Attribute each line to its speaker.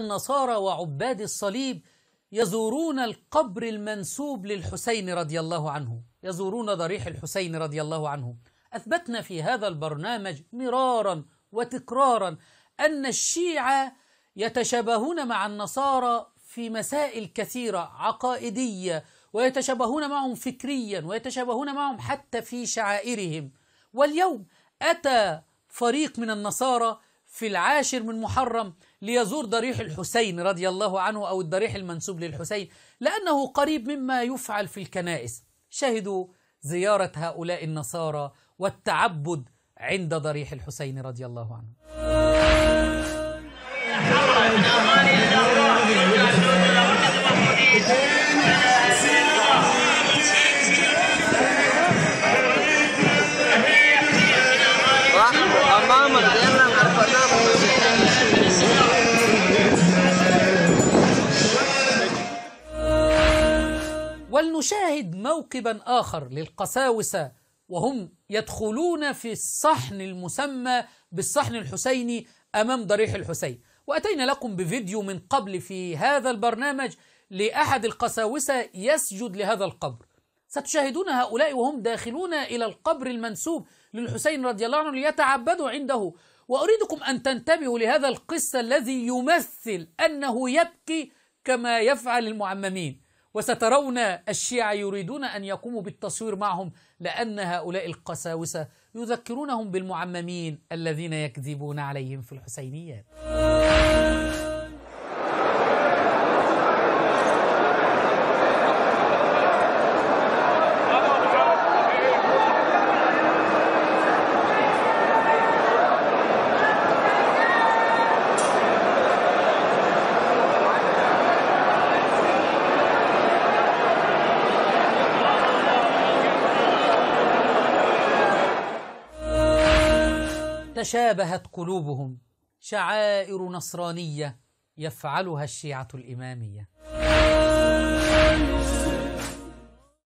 Speaker 1: النصارى وعباد الصليب يزورون القبر المنسوب للحسين رضي الله عنه، يزورون ضريح الحسين رضي الله عنه. أثبتنا في هذا البرنامج مرارا وتكرارا أن الشيعة يتشابهون مع النصارى في مسائل كثيرة عقائدية، ويتشابهون معهم فكريا، ويتشابهون معهم حتى في شعائرهم. واليوم أتى فريق من النصارى في 10 من محرم ليزور ضريح الحسين رضي الله عنه، أو الضريح المنسوب للحسين، لأنه قريب مما يفعل في الكنائس. شهدوا زيارة هؤلاء النصارى والتعبد عند ضريح الحسين رضي الله عنه. ولنشاهد موكبا آخر للقساوسة وهم يدخلون في الصحن المسمى بالصحن الحسيني أمام ضريح الحسين. وأتينا لكم بفيديو من قبل في هذا البرنامج لأحد القساوسة يسجد لهذا القبر. ستشاهدون هؤلاء وهم داخلون إلى القبر المنسوب للحسين رضي الله عنه ليتعبدوا عنده. وأريدكم أن تنتبهوا لهذا القصة الذي يمثل أنه يبكي كما يفعل المعممين، وسترون الشيعة يريدون أن يقوموا بالتصوير معهم، لأن هؤلاء القساوسة يذكرونهم بالمعممين الذين يكذبون عليهم في الحسينيات. تشابهت قلوبهم، شعائر نصرانية يفعلها الشيعة الإمامية.